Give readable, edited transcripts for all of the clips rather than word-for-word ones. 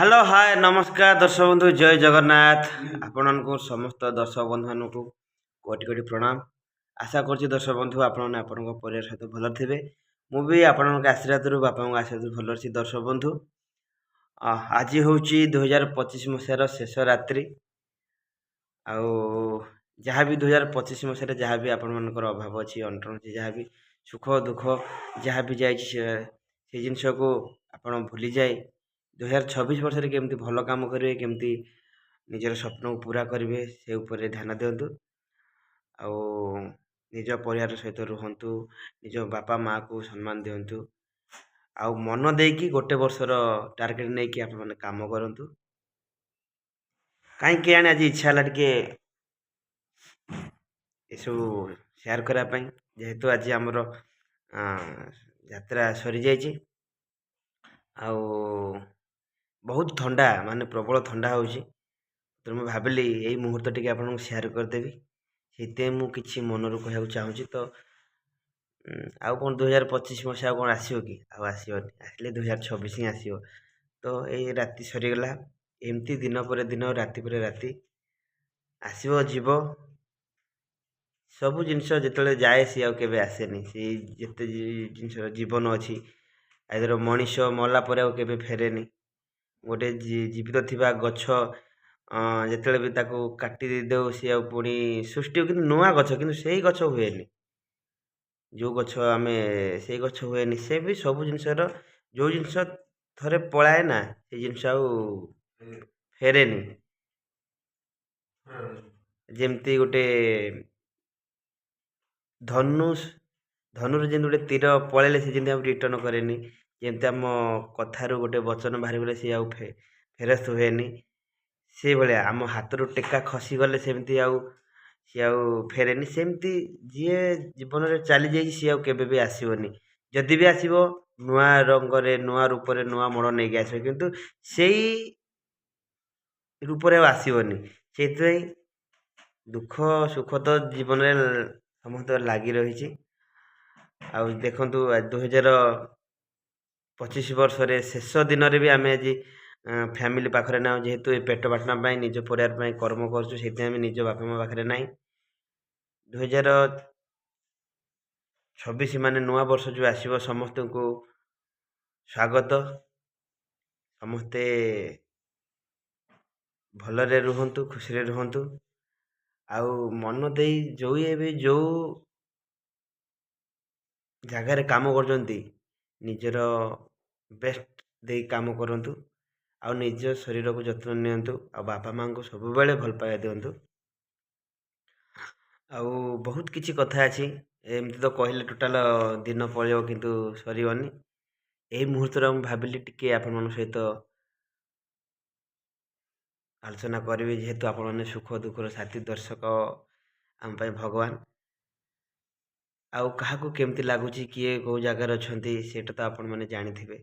Hello hi नमस्कार दर्शक बंधु जय जगन्नाथ आपण समस्त दर्शक बंधु मानक कोटि कोटि प्रणाम। आशा कर दर्शक बंधु आपण परिवार सहित भल थे। मुझे आपण आशीर्वाद बापा आशीर्वाद भल अच्छी दर्शक बंधु। आज हूँ 2025 मसीहार शेष रात्रि आउ जहाँ भी 2025 मसीह जहाँ भी आपण मानकर अभाव अच्छी अंटन अच्छी जहाँ भी सुख दुख जहाँ भी जाए जिनस को आपण भूली जाए 2026 वर्ष केमती भल काम करेंगे केमती निजर स्वप्न को पूरा करेंगे से उपर ध्यान दिंतु आउ निज परिवार सहित रुहतु निज बापा माँ को सम्मान दिंतु आउ मन देकी गोटे वर्षर टार्गेट नहीं कि आप काम करूँ कहीं आज इच्छा है टे सब सेयार करने जेहेतु आज आमर यात्रा सरी जाइए आउ बहुत ठंडा माने प्रबल ठंडा होची तो मैं भाविली यही मुहूर्त टी आपको सेयार करदेवी से मुझे मनरू कहूँ चाहूँगी तो आउ कौन 2025 मसीहा कौन आसो कि आसोनी आसले 2026 ही आसो तो ये राति सरीगला एमती दिन पर दिन राति पर राति आसो जीव सबू जिनस जो जाए सी आवे आसेनी से जिते जिनस जीवन अच्छी आदर मनीष मरला के फेरेनी गोटे जीवित थिबा गछ जिते भी ताको काटी देव सी पुणी सृष्टि कि नुआ गछ कि से गछ हुएनि जो गछ आम से गछ हुएनि से भी सब जिनसर जो जिनस थरे पलाए ना से जिनस फेरेनि जमती गोटे धनुर जमी गोटे तीर पलैले से जमी रिटर्न कैनि जमती आम कथार गोटे वचन बाहर गले सी फेरस्त हुएनि से भाया आम हाथ टेका खसीगले सेमती सी फेरेनि सेमती जी जीवन में चली जाइए सी भी आसोनी जदि भी आसो नुआ रंग नुआ रूप नुआ मड़ नहीं आस कितु से रूप आसोनी से दुख सुख तो जीवन में समस्त लगी रही देखु 2025 वर्ष शेष दिन में भी आम आज फैमिली पाखे ना जेहेतु पेट बाटना निज परिवार कर्म कर निज बापा माँ पाखे ना 2026 माने नुआ वर्ष जो आसो समस्त को स्वागत समस्ते भलरे रुहतु खुशी रुहतु आउ मन दे जो ये जो जगार काम कर निजर बेस्ट दे काम करंतु आउ निज शरीर को जत्न नियंतु आ बापा माँ को सब बेले भल पाया दिंतु आउ बहुत किछि कथा अछि एमती तो कहले टोटाल दिन पड़ो किंतु सरीबनी यही मुहूर्त में भाविली टिके आपण मन सहित आलोचना करी जेहेतु आपण मैंने सुख दुखर साथी दर्शक आम भगवान आउ क्या केमती लगुच किए कौ जगार अच्छा सेटा तो आपण मैंने जानी थे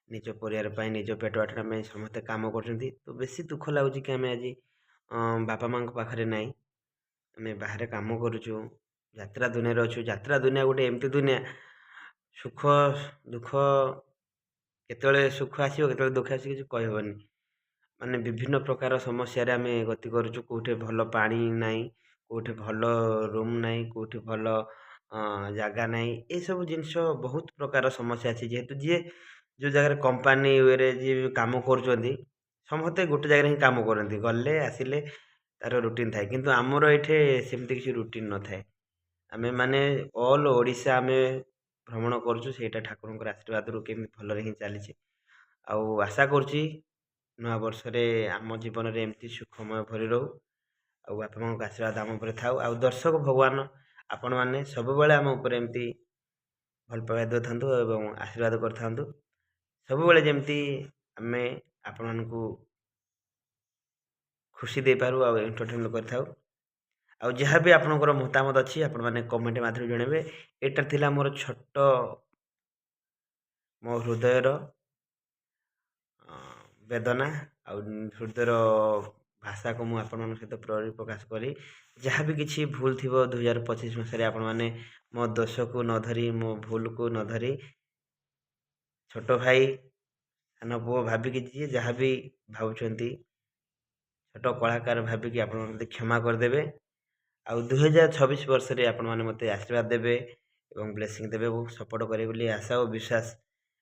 निज परिवार निज पेट बाटना समस्ते कम कर तो बेसी दुख लगुच कि आम आज बापा माँ पाखे ना आम बाहर कम करुचु यात्रा दुनिया अच्छु यात्रा दुनिया गोटे एमती दुनिया सुख दुख केतले सुख आसो के दुख आस कि कहबनी माने विभिन्न प्रकार समस्या आम गति करुचु कौटे भल पानी नाई कौटे भल रूम नाई कौटे भल जगह नाई ये सब जिनस बहुत प्रकार समस्या अच्छी जेहेतु जी जो जगह कंपानी वे जी कम कर समस्ते गोटे जगह ही कम करती गले आसिले तार रुटीन थाए किंतु आमर ये सेमती किसी रुटीन न थाए आम माने ऑल ओडिशा आम भ्रमण करुँ ठाकुर आशीर्वाद रू केमी भल ही चली आशा करुँची नुआ वर्ष आम जीवन में एमती सुखमय भरी रो आ बापा माँ आशीर्वाद आम उपर था आ दर्शक भगवान आपण मैंने सब आम उपर एमती भल पाइबा दे था आशीर्वाद कर सब जमती आम आपण को खुशी दे पारू आ एंटरटेनमेंट कर जहाँ भी आपंकर मतामत अच्छी आपण मैंने कमेंट माध्यम जनइबे एटा थिला मोर छोट मो हृदयर वेदना आउ हृदयर भाषा को मुझे आपण सहित प्रकाश करी जहाँ भी किसी भूल थी 2025 मसीह आपण मैंने मो दोष को न धरी मो भूल को न धरी छोट भाई ସାନ ପୁଅ ଭାବିକି ଯିଏ ଯାହା ବି ଭାବୁଛନ୍ତି ଛୋଟ କଳାକାର ଭାବିକି ଆପଣ ମୋତେ କ୍ଷମା କରିଦେବେ। ଆଉ 2026 ବର୍ଷରେ ଆପଣମାନେ ମୋତେ ଆଶୀର୍ବାଦ ଦେବେ ଏବଂ ବ୍ଲେସିଂ ଦେବେ ଓ ସପୋର୍ଟ କରିବେ ବୋଲି ଆଶା ଓ ବିଶ୍ୱାସ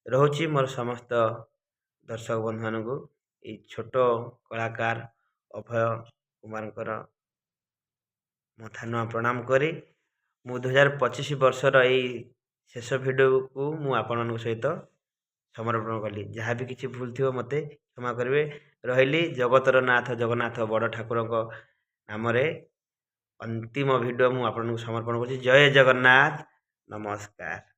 ରହୁଛି ମୋର ସମସ୍ତ ଦର୍ଶକ ବନ୍ଧୁମାନଙ୍କୁ। ଏଇ ଛୋଟ କଳାକାର ଅଭୟ କୁମାରଙ୍କର ମଥା ନୂଆ ପ୍ରଣାମ କରି ମୁଁ 2025 ବର୍ଷର ଏଇ ଶେଷ ଭିଡ଼ିଓକୁ ମୁଁ ଆପଣମାନଙ୍କ ସହିତ ସମର୍ପଣ କଲି। ଯାହା ବି କିଛି ଭୁଲ ଥିବ ମୋତେ କ୍ଷମା କରିବେ। ରହିଲି ଜଗତର ନାଥ ଜଗନ୍ନାଥ ବଡ଼ ଠାକୁରଙ୍କ ନାମରେ ଅନ୍ତିମ ଭିଡ଼ିଓ ମୁଁ ଆପଣଙ୍କୁ ସମର୍ପଣ କରୁଛି। ଜୟ ଜଗନ୍ନାଥ, ନମସ୍କାର।